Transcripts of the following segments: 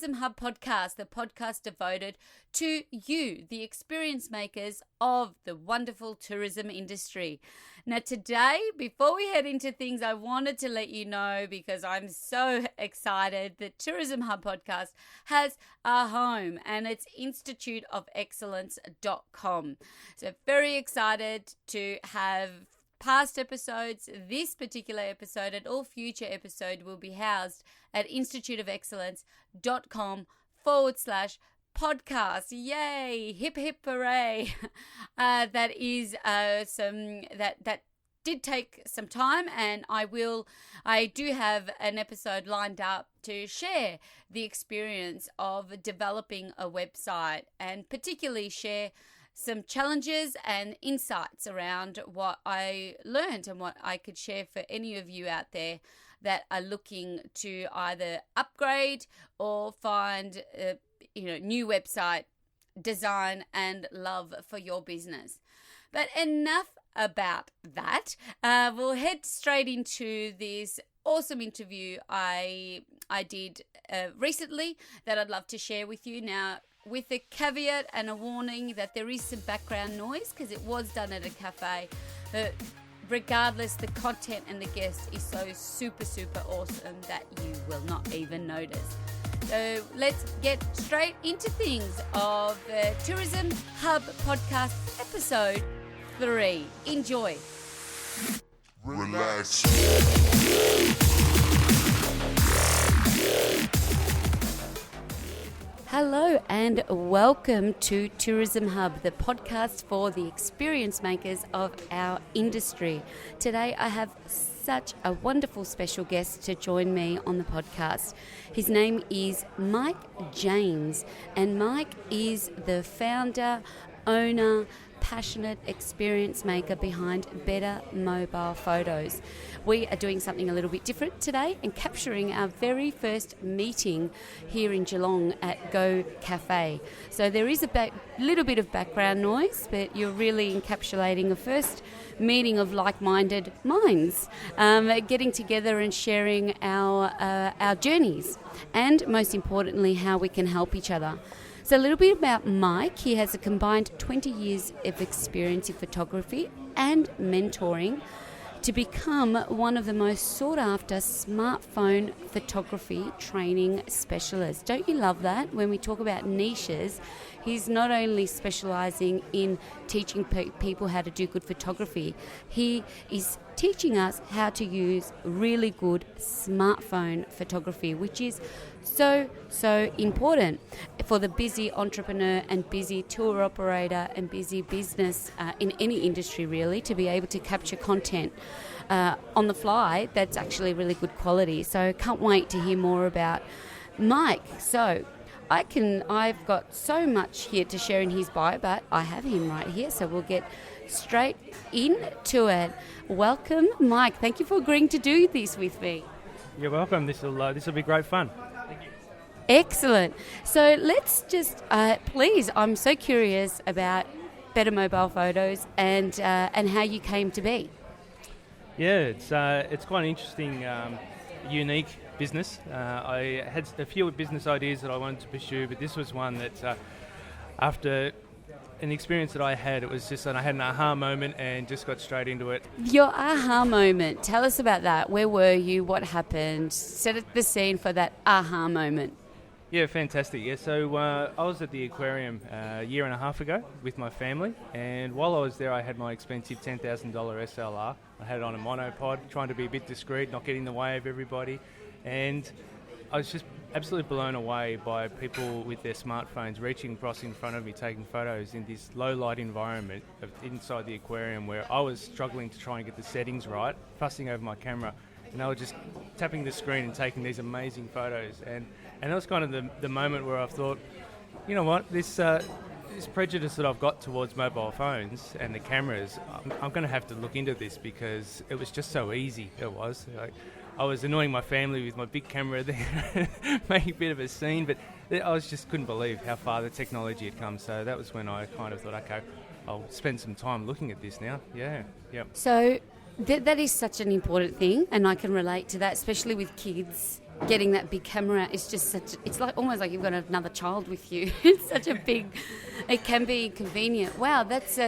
Tourism Hub podcast, the podcast devoted to you, the experience makers of the wonderful tourism industry. Now today, before we head into things, I wanted to let you know, because I'm so excited, that Tourism Hub podcast has a home, and it's instituteofexcellence.com. So very excited to have past episodes, this particular episode, and all future episodes will be housed at instituteofexcellence.com/podcast. Yay! Hip hip hooray! That did take some time, and I do have an episode lined up to share the experience of developing a website, and particularly share some challenges and insights around what I learned and what I could share for any of you out there that are looking to either upgrade or find new website design and love for your business. But enough about that. We'll head straight into this awesome interview I did recently that I'd love to share with you now, with a caveat and a warning that there is some background noise because it was done at a cafe. But regardless, the content and the guest is so super, super awesome that you will not even notice. So let's get straight into things of the Tourism Hub podcast episode 3. Enjoy. Relax. Hello and welcome to Tourism Hub, the podcast for the experience makers of our industry. Today I have such a wonderful special guest to join me on the podcast. His name is Mike James, and Mike is the founder, owner, passionate experience maker behind Better Mobile Photos. We are doing something a little bit different today and capturing our very first meeting here in Geelong at Go Cafe. So there is a little bit of background noise, but you're really encapsulating a first meeting of like-minded minds, getting together and sharing our journeys, and most importantly, how we can help each other. So a little bit about Mike. He has a combined 20 years of experience in photography and mentoring to become one of the most sought-after smartphone photography training specialists. Don't you love that? When we talk about niches, he's not only specialising in teaching people how to do good photography, he is teaching us how to use really good smartphone photography, which is so important for the busy entrepreneur and busy tour operator and busy business in any industry, really, to be able to capture content on the fly that's actually really good quality. So can't wait to hear more about Mike. So I've got so much here to share in his bio, but I have him right here, so we'll get straight into it. Welcome, Mike. Thank you for agreeing to do this with me. You're welcome. This will be great fun. Thank you. Excellent. So let's just, please, I'm so curious about Better Mobile Photos and how you came to be. Yeah, it's quite an interesting, unique business. I had a few business ideas that I wanted to pursue, but this was one that after an experience that I had, it was just that I had an aha moment and just got straight into it. Your aha moment, tell us about that. Where were you? What happened? Set the scene for that aha moment. Yeah, fantastic. Yeah, so I was at the aquarium a year and a half ago with my family, and while I was there I had my expensive $10,000 SLR. I had it on a monopod, trying to be a bit discreet, not getting in the way of everybody, and I was just absolutely blown away by people with their smartphones reaching across in front of me, taking photos in this low light environment inside the aquarium, where I was struggling to try and get the settings right, fussing over my camera, and they were just tapping the screen and taking these amazing photos. And that was kind of the moment where I thought, you know what, this prejudice that I've got towards mobile phones and the cameras, I'm going to have to look into this, because it was just so easy. It was like, I was annoying my family with my big camera there, making a bit of a scene, but I just couldn't believe how far the technology had come. So that was when I kind of thought, okay, I'll spend some time looking at this now. Yeah, yep. So that is such an important thing, and I can relate to that, especially with kids getting that big camera is just it's like almost like you've got another child with you. It's such a big, it can be convenient. Wow, that's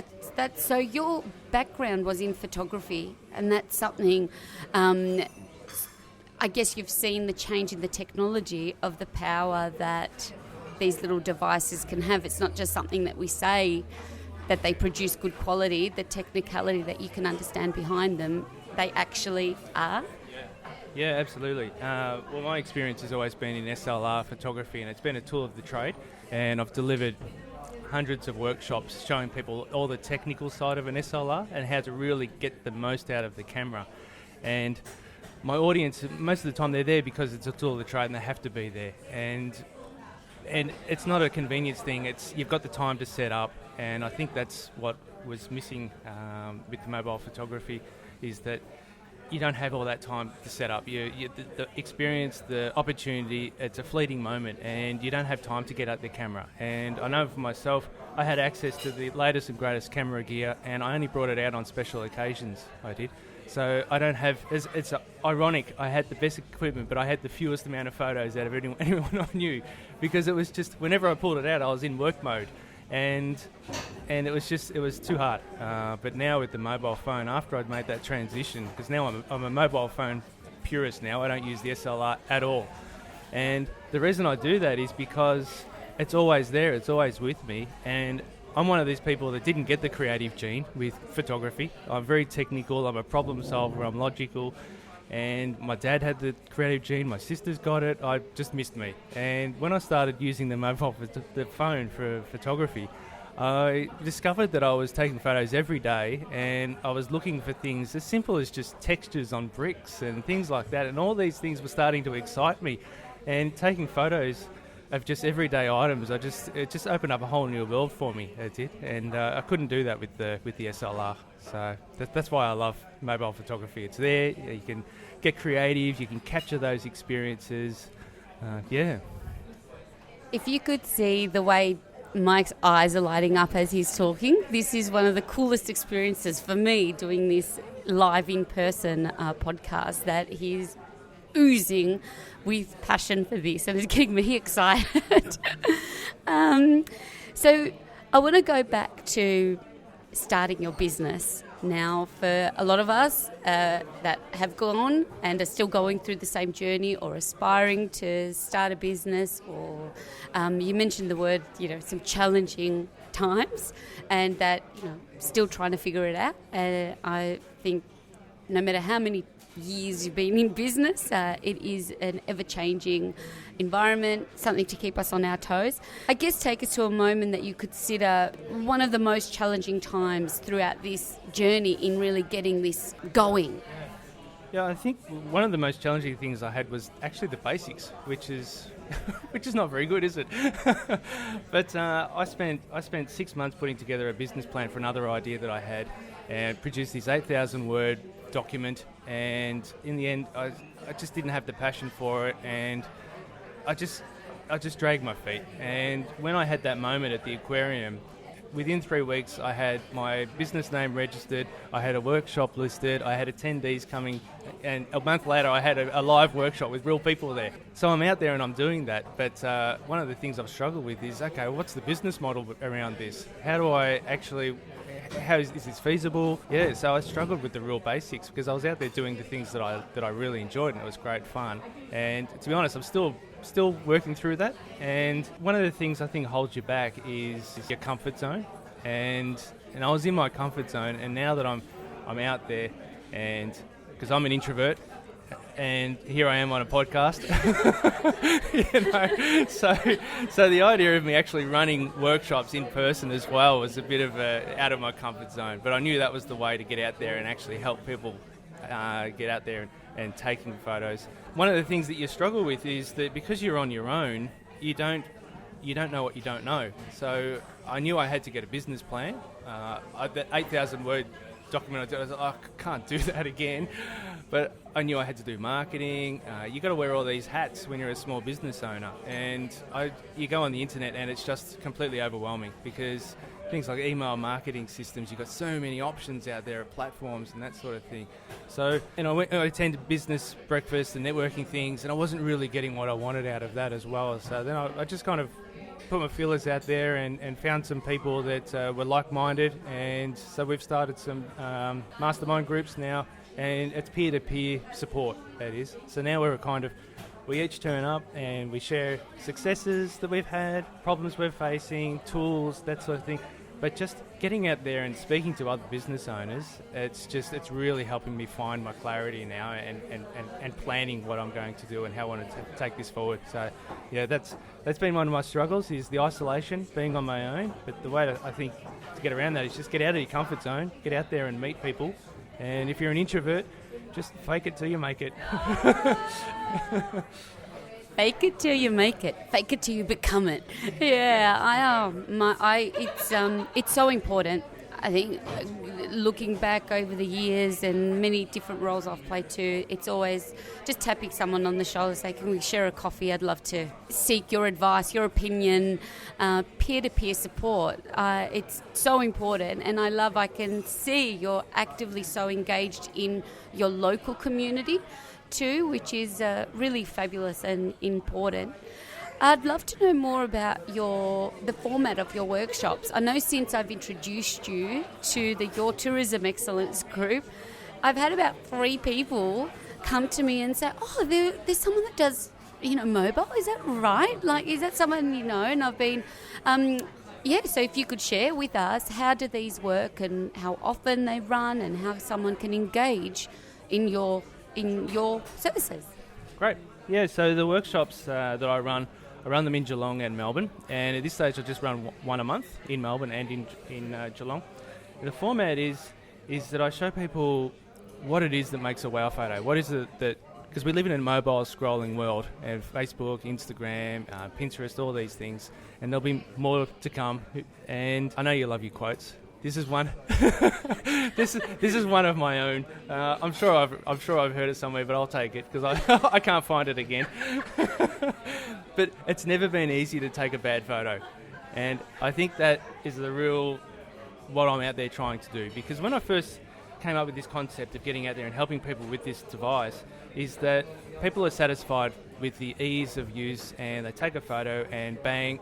so your background was in photography, and that's something, I guess you've seen the change in the technology of the power that these little devices can have. It's not just something that we say that they produce good quality, the technicality that you can understand behind them, they actually are. Yeah, absolutely. Well, my experience has always been in SLR photography, and it's been a tool of the trade, and I've delivered hundreds of workshops showing people all the technical side of an SLR and how to really get the most out of the camera. And my audience, most of the time they're there because it's a tool of the trade and they have to be there. And it's not a convenience thing, it's you've got the time to set up, and I think that's what was missing with the mobile photography, is that you don't have all that time to set up. The experience, the opportunity, it's a fleeting moment, and you don't have time to get out the camera. And I know for myself, I had access to the latest and greatest camera gear, and I only brought it out on special occasions, I did. So I don't have, it's ironic, I had the best equipment, but I had the fewest amount of photos out of anyone I knew, because it was just, whenever I pulled it out, I was in work mode. And it was too hard. But now with the mobile phone, after I'd made that transition, because now I'm a mobile phone purist now, I don't use the SLR at all. And the reason I do that is because it's always there, it's always with me, and I'm one of these people that didn't get the creative gene with photography. I'm very technical, I'm a problem solver, I'm logical, and my dad had the creative gene, my sister's got it, I just missed me. And when I started using the phone for photography, I discovered that I was taking photos every day, and I was looking for things as simple as just textures on bricks and things like that, and all these things were starting to excite me. And taking photos of just everyday items, it just opened up a whole new world for me, it did. And I couldn't do that with the SLR. So that's why I love mobile photography. It's there, you can get creative, you can capture those experiences. Yeah. If you could see the way Mike's eyes are lighting up as he's talking, this is one of the coolest experiences for me doing this live in-person podcast, that he's oozing with passion for this, and it's getting me excited. So I want to go back to starting your business. Now, for a lot of us that have gone and are still going through the same journey or aspiring to start a business, or you mentioned the word, some challenging times, and that, still trying to figure it out. And I think no matter how many years you've been in business, it is an ever-changing environment, something to keep us on our toes. I guess take us to a moment that you consider one of the most challenging times throughout this journey in really getting this going. Yeah, I think one of the most challenging things I had was actually the basics, which is not very good, is it? But I spent 6 months putting together a business plan for another idea that I had, and produced this 8,000 word document, and in the end I just didn't have the passion for it, and I just dragged my feet. And when I had that moment at the aquarium, within 3 weeks I had my business name registered, I had a workshop listed, I had attendees coming, and a month later I had a live workshop with real people there. So I'm out there and I'm doing that, but one of the things I've struggled with is, okay, what's the business model around this? How is this feasible? Yeah, so I struggled with the real basics, because I was out there doing the things that I really enjoyed, and it was great fun. And to be honest, I'm still working through that. And one of the things I think holds you back is your comfort zone. And I was in my comfort zone, and now that I'm out there, and because I'm an introvert, and here I am on a podcast. So the idea of me actually running workshops in person as well was a bit of out of my comfort zone. But I knew that was the way to get out there and actually help people get out there and taking photos. One of the things that you struggle with is that because you're on your own, you don't know what you don't know. So I knew I had to get a business plan. That 8,000 word document, I was like, I can't do that again. But I knew I had to do marketing. You got to wear all these hats when you're a small business owner, and you go on the internet and it's just completely overwhelming, because things like email marketing systems. You've got so many options out there of platforms and that sort of thing. So, I attended business breakfast and networking things, and I wasn't really getting what I wanted out of that as well. So then I just kind of put my feelers out there and found some people that were like-minded, and so we've started some mastermind groups now, and it's peer-to-peer support, that is. So now we each turn up and we share successes that we've had, problems we're facing, tools, that sort of thing. But just getting out there and speaking to other business owners, it's really helping me find my clarity now and planning what I'm going to do and how I want to take this forward. So, yeah, that's been one of my struggles, is the isolation, being on my own. But the way I think to get around that is just get out of your comfort zone, get out there and meet people. And if you're an introvert, just fake it till you make it. Fake it till you make it. Fake it till you become it. Yeah, it's so important. I think looking back over the years and many different roles I've played too, it's always just tapping someone on the shoulder, say, can we share a coffee? I'd love to seek your advice, your opinion, peer-to-peer support. It's so important, and I can see you're actively so engaged in your local community too, which is really fabulous and important. I'd love to know more about the format of your workshops. I know since I've introduced you to Your Tourism Excellence group, I've had about 3 people come to me and say, oh, there's someone that does, mobile, is that right? Like, is that someone you know? And I've been, so if you could share with us, how do these work and how often they run and how someone can engage in your services? Great. Yeah, so the workshops that I run them in Geelong and Melbourne, and at this stage I just run one a month in Melbourne and in Geelong. And the format is that I show people what it is that makes a wow photo. What is it that, because we live in a mobile scrolling world, and Facebook, Instagram, Pinterest, all these things, and there'll be more to come. And I know you love your quotes. This is one. This is one of my own. I'm sure I've heard it somewhere, but I'll take it because I can't find it again. But it's never been easy to take a bad photo, and I think that is what I'm out there trying to do. Because when I first came up with this concept of getting out there and helping people with this device, is that people are satisfied with the ease of use, and they take a photo and bang,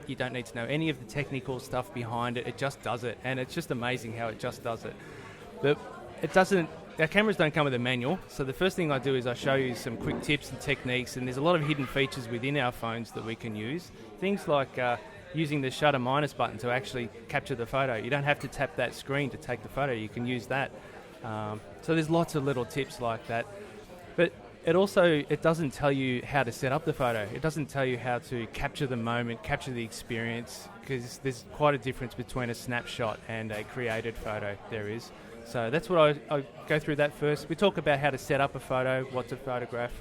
you don't need to know any of the technical stuff behind it. It just does it, and it's just amazing how it just does it. But our cameras don't come with a manual, so the first thing I do is I show you some quick tips and techniques, and there's a lot of hidden features within our phones that we can use. Things like using the shutter minus button to actually capture the photo. You don't have to tap that screen to take the photo, you can use that. So there's lots of little tips like that. But it doesn't tell you how to set up the photo. It doesn't tell you how to capture the moment, capture the experience, because there's quite a difference between a snapshot and a created photo, there is. So that's what I go through that first. We talk about how to set up a photo, what to photograph,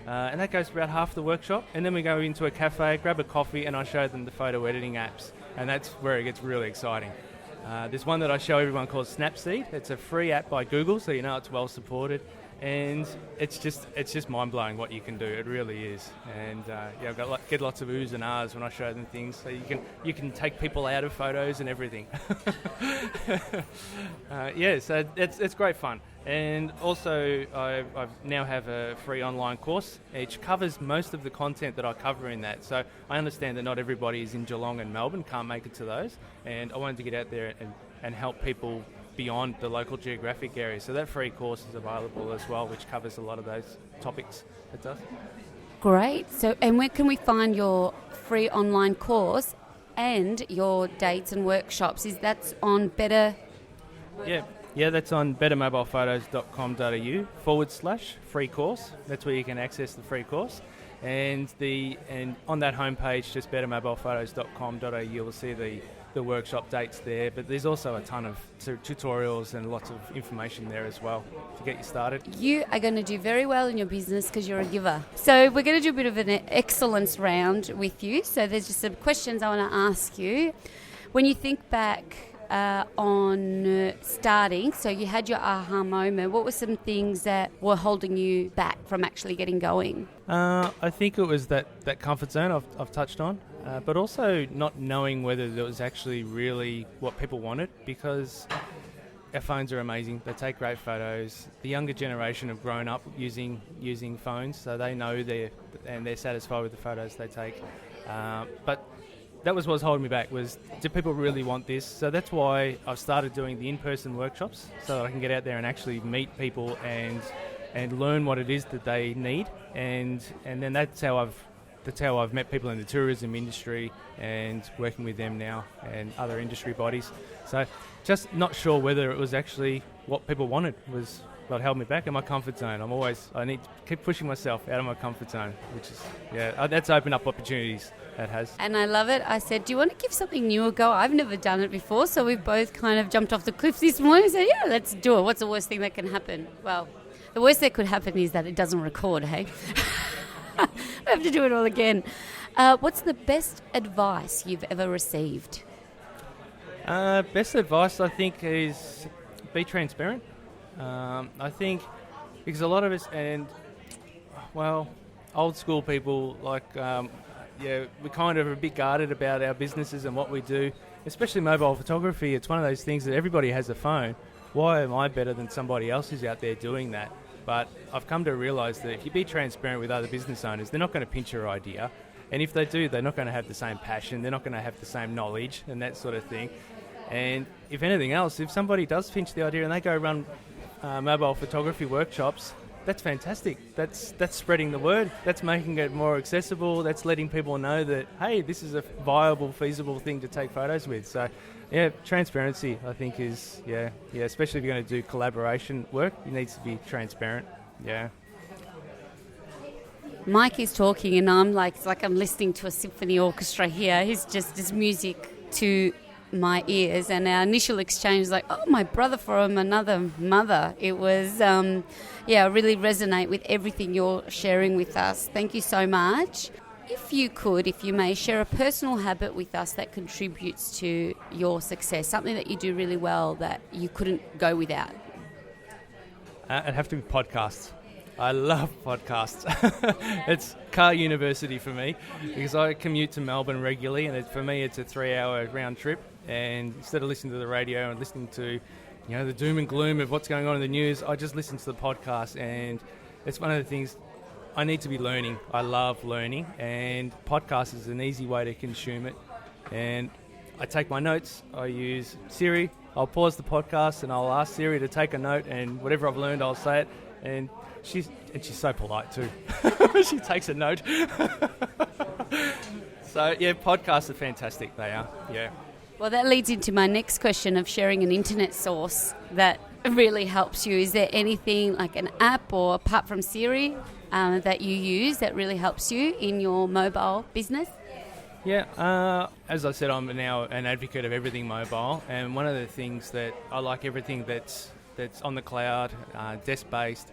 and that goes for about half the workshop. And then we go into a cafe, grab a coffee, and I show them the photo editing apps. And that's where it gets really exciting. There's one that I show everyone called Snapseed. It's a free app by Google, so you know it's well supported. And it's just mind-blowing what you can do. It really is. And I get lots of oohs and ahs when I show them things. So you can take people out of photos and everything. So it's great fun. And also I now have a free online course which covers most of the content that I cover in that. So I understand that not everybody is in Geelong and Melbourne, can't make it to those. And I wanted to get out there and help people beyond the local geographic area. So that free course is available as well, which covers a lot of those topics. It does. Great. So, and where can we find your free online course and your dates and workshops? Is that on Better? Yeah, that's on bettermobilephotos.com.au/free course. That's where you can access the free course. And on that homepage, just bettermobilephotos.com.au, you'll see the workshop dates there, but there's also a ton of tutorials and lots of information there as well to get you started. You are going to do very well in your business because you're a giver. So we're going to do a bit of an excellence round with you. So there's just some questions I want to ask you. When you think back on starting? So you had your aha moment. What were some things that were holding you back from actually getting going? I think it was that comfort zone I've touched on, but also not knowing whether that was actually really what people wanted, because our phones are amazing. They take great photos. The younger generation have grown up using phones, so they know they're satisfied with the photos they take. But that was what was holding me back, was do people really want this? So that's why I've started doing the in-person workshops, so that I can get out there and actually meet people and learn what it is that they need, and then that's how I've met people in the tourism industry and working with them now and other industry bodies. So just not sure whether it was actually what people wanted was what held me back in my comfort zone. I need to keep pushing myself out of my comfort zone, which is, that's opened up opportunities. That has. And I love it. I said, do you want to give something new a go? I've never done it before, so we've both kind of jumped off the cliff this morning and said, yeah, let's do it. What's the worst thing that can happen? Well, the worst that could happen is that it doesn't record, hey? We have to do it all again. What's the best advice you've ever received? Best advice, I think, is be transparent. I think because a lot of us, old school people, we're kind of a bit guarded about our businesses and what we do, especially mobile photography. It's one of those things that everybody has a phone. Why am I better than somebody else who's out there doing that? But I've come to realise that if you be transparent with other business owners, they're not going to pinch your idea. And if they do, they're not going to have the same passion, they're not going to have the same knowledge and that sort of thing. And if anything else, if somebody does pinch the idea and they go run mobile photography workshops, that's fantastic. That's spreading the word. That's making it more accessible. That's letting people know that, hey, this is a viable, feasible thing to take photos with. So, transparency, I think, is, especially if you're going to do collaboration work, it needs to be transparent. Yeah. Mike is talking and I'm like, it's like I'm listening to a symphony orchestra here. He's just this music to my ears, and our initial exchange was like, oh, my brother from another mother. It was, really resonate with everything you're sharing with us. Thank you so much. If you may, share a personal habit with us that contributes to your success, something that you do really well that you couldn't go without. It'd have to be podcasts. I love podcasts. It's car university for me because I commute to Melbourne regularly, and for me it's a 3-hour round trip. And instead of listening to the radio and listening to, the doom and gloom of what's going on in the news, I just listen to the podcast, and it's one of the things I need to be learning. I love learning, and podcast is an easy way to consume it. And I take my notes. I use Siri. I'll pause the podcast and I'll ask Siri to take a note, and whatever I've learned, I'll say it. And she's so polite too. She takes a note. So podcasts are fantastic. They are. Yeah. Well, that leads into my next question of sharing an internet source that really helps you. Is there anything like an app or apart from Siri that you use that really helps you in your mobile business? Yeah, as I said, I'm now an advocate of everything mobile, and one of the things that I like, everything that's on the cloud, desk-based.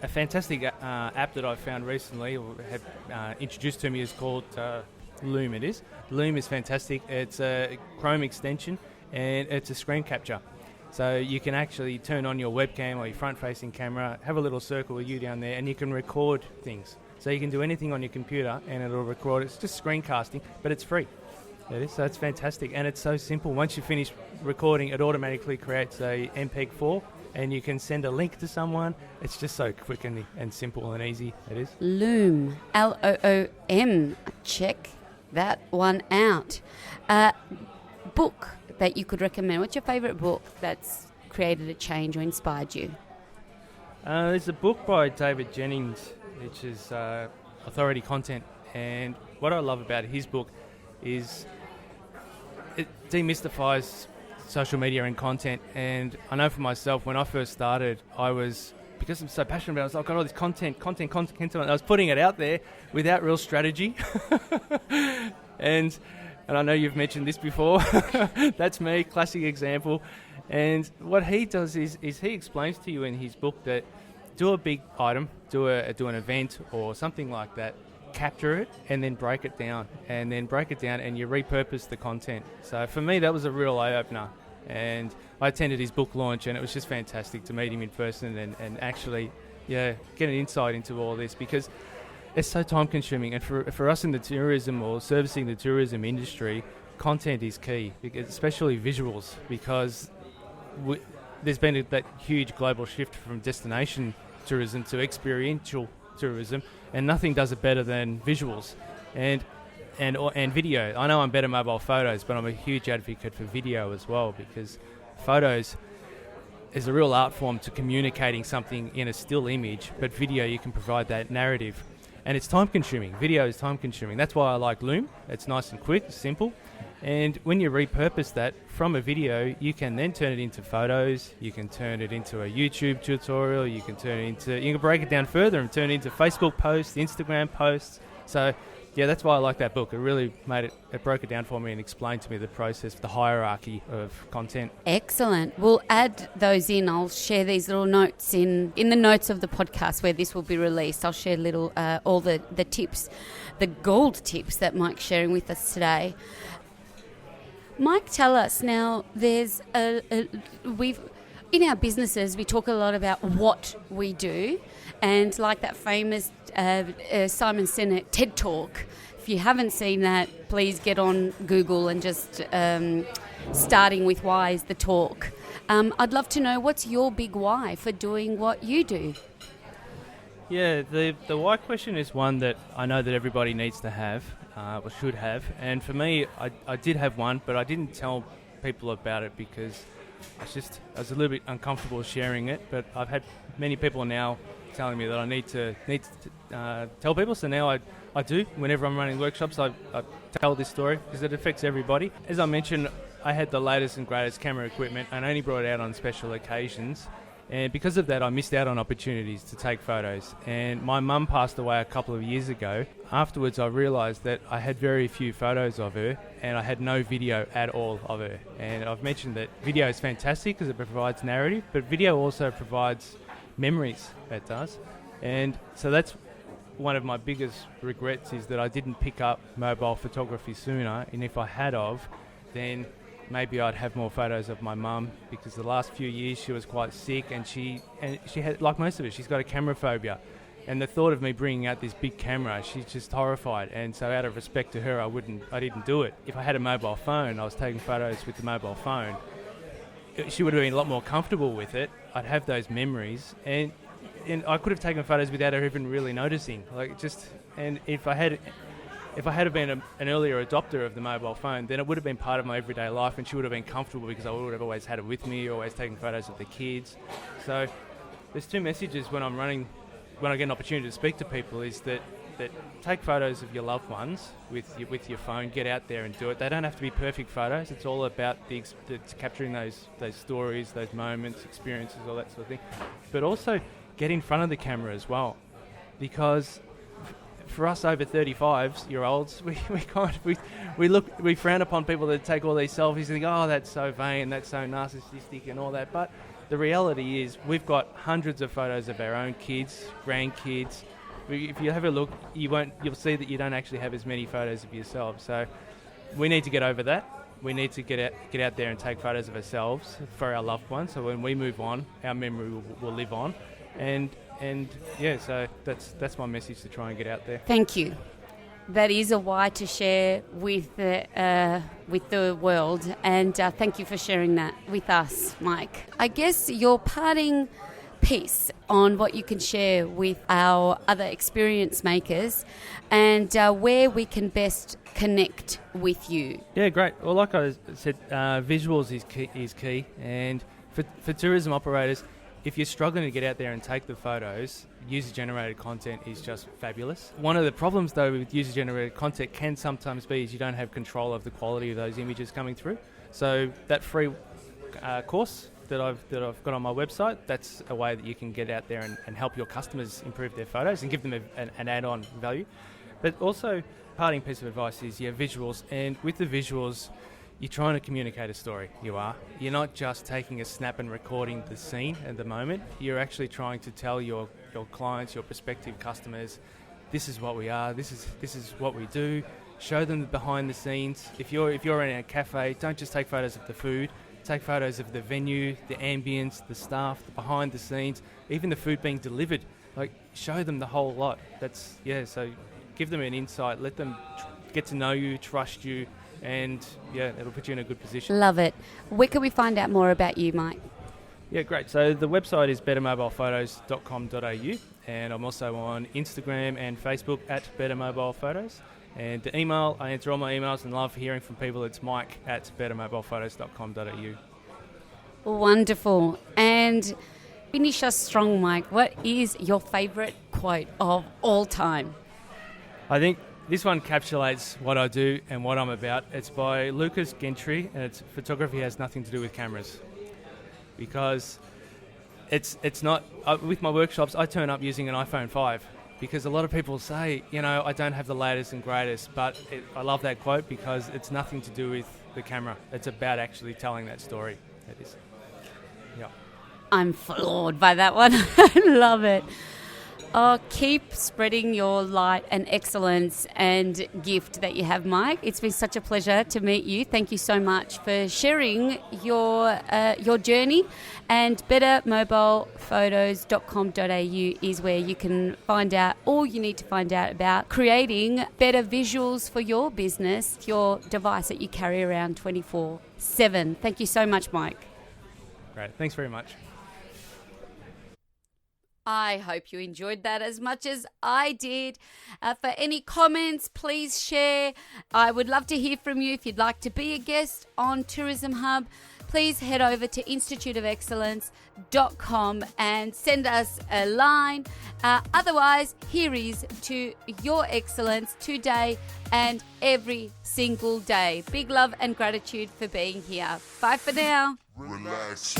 A fantastic app that I found recently, or had introduced to me, is called Loom. Loom is fantastic. It's a Chrome extension, and it's a screen capture. So you can actually turn on your webcam or your front-facing camera, have a little circle with you down there, and you can record things. So you can do anything on your computer, and it'll record. It's just screencasting, but it's free. It is, so it's fantastic, and it's so simple. Once you finish recording, it automatically creates a MPEG-4, and you can send a link to someone. It's just so quick and simple and easy. It is. Loom, Loom. Check that one out. Book that you could recommend. What's your favourite book that's created a change or inspired you? There's a book by David Jennings, which is Authority Content, and what I love about his book is it demystifies social media and content. And I know for myself, when I first started, because I'm so passionate about it, I've got all this content, and I was putting it out there without real strategy. and I know you've mentioned this before. That's me, classic example. And what he does is he explains to you in his book that do a big item, do an event or something like that, capture it and then break it down, and you repurpose the content. So for me, that was a real eye-opener. And I attended his book launch, and it was just fantastic to meet him in person and actually, get an insight into all this, because it's so time consuming. And for us in the tourism or servicing the tourism industry, content is key, because, especially visuals, because there's been that huge global shift from destination tourism to experiential tourism, and nothing does it better than visuals and video. I know I'm better mobile photos, but I'm a huge advocate for video as well, because photos is a real art form to communicating something in a still image, but video, you can provide that narrative. And it's time consuming. Video is time consuming. That's why I like Loom. It's nice and quick, simple. And when you repurpose that from a video, you can then turn it into photos, you can turn it into a YouTube tutorial, you can break it down further and turn it into Facebook posts, Instagram posts. So yeah, that's why I like that book. It really it broke it down for me and explained to me the process, the hierarchy of content. Excellent. We'll add those in. I'll share these little notes in the notes of the podcast where this will be released. I'll share all the tips, the gold tips that Mike's sharing with us today. Mike, tell us now, there's in our businesses, we talk a lot about what we do, and like that famous Simon Sinek TED Talk. If you haven't seen that, please get on Google and just starting with why is the talk. I'd love to know, what's your big why for doing what you do? Yeah, the why question is one that I know that everybody needs to have, or should have. And for me, I did have one, but I didn't tell people about it because I was a little bit uncomfortable sharing it. But I've had many people now telling me that I need to tell people. So now I do. Whenever I'm running workshops, I tell this story because it affects everybody. As I mentioned, I had the latest and greatest camera equipment and only brought it out on special occasions. And because of that, I missed out on opportunities to take photos. And my mum passed away a couple of years ago. Afterwards, I realised that I had very few photos of her and I had no video at all of her. And I've mentioned that video is fantastic because it provides narrative, but video also provides memories, it does. And so that's one of my biggest regrets, is that I didn't pick up mobile photography sooner. And if I had then maybe I'd have more photos of my mum, because the last few years she was quite sick and she had, like most of us, she's got a camera phobia. And the thought of me bringing out this big camera, she's just horrified. And so out of respect to her, I didn't do it. If I had a mobile phone, I was taking photos with the mobile phone, she would have been a lot more comfortable with it. I'd have those memories, and I could have taken photos without her even really noticing. And if I had been an earlier adopter of the mobile phone, then it would have been part of my everyday life, and she would have been comfortable because I would have always had it with me, always taking photos of the kids. So there's two messages when I get an opportunity to speak to people, is that take photos of your loved ones with your phone. Get out there and do it. They don't have to be perfect photos. It's all about capturing those stories, those moments, experiences, all that sort of thing. But also get in front of the camera as well, because for us over 35-year-olds, we frown upon people that take all these selfies and think, oh, that's so vain, that's so narcissistic and all that. But the reality is we've got hundreds of photos of our own kids, grandkids. If you have a look, you'll see that you don't actually have as many photos of yourself. So we need to get over that. We need to get out there and take photos of ourselves for our loved ones. So when we move on, our memory will live on. And yeah, so that's my message, to try and get out there. Thank you. That is a why to share with the world, and thank you for sharing that with us, Mike. I guess your parting piece on what you can share with our other experience makers, and where we can best connect with you. Yeah, great. Well, like I said, visuals is key, and for tourism operators, if you're struggling to get out there and take the photos, user-generated content is just fabulous. One of the problems, though, with user-generated content can sometimes be is you don't have control of the quality of those images coming through. So that free course that I've got on my website, that's a way that you can get out there and help your customers improve their photos and give them an add-on value. But also, parting piece of advice is, visuals. And with the visuals, you're trying to communicate a story. You're not just taking a snap and recording the scene at the moment. You're actually trying to tell your clients, your prospective customers, this is what we are, this is what we do. Show them the behind the scenes. If you're in a cafe, don't just take photos of the food. Take photos of the venue, the ambience, the staff, the behind the scenes, even the food being delivered. Like, show them the whole lot. So give them an insight, let them get to know you, trust you, and it'll put you in a good position. Love it. Where can we find out more about you, Mike? Yeah, great. So the website is bettermobilephotos.com.au, and I'm also on Instagram and Facebook at bettermobilephotos. And the email, I answer all my emails and love hearing from people. It's mike@bettermobilephotos.com.au. Wonderful. And finish us strong, Mike. What is your favourite quote of all time? I think this one encapsulates what I do and what I'm about. It's by Lucas Gentry, and it's photography has nothing to do with cameras. Because it's not, with my workshops, I turn up using an iPhone 5 because a lot of people say, I don't have the latest and greatest, but I love that quote because it's nothing to do with the camera. It's about actually telling that story. It is. Yeah. I'm floored by that one. I love it. Oh, keep spreading your light and excellence and gift that you have, Mike. It's been such a pleasure to meet you. Thank you so much for sharing your journey. And bettermobilephotos.com.au is where you can find out all you need to find out about creating better visuals for your business, your device that you carry around 24/7. Thank you so much, Mike. Great. Thanks very much. I hope you enjoyed that as much as I did. For any comments, please share. I would love to hear from you. If you'd like to be a guest on Tourism Hub, please head over to instituteofexcellence.com and send us a line. Otherwise, here is to your excellence today and every single day. Big love and gratitude for being here. Bye for now. Relax.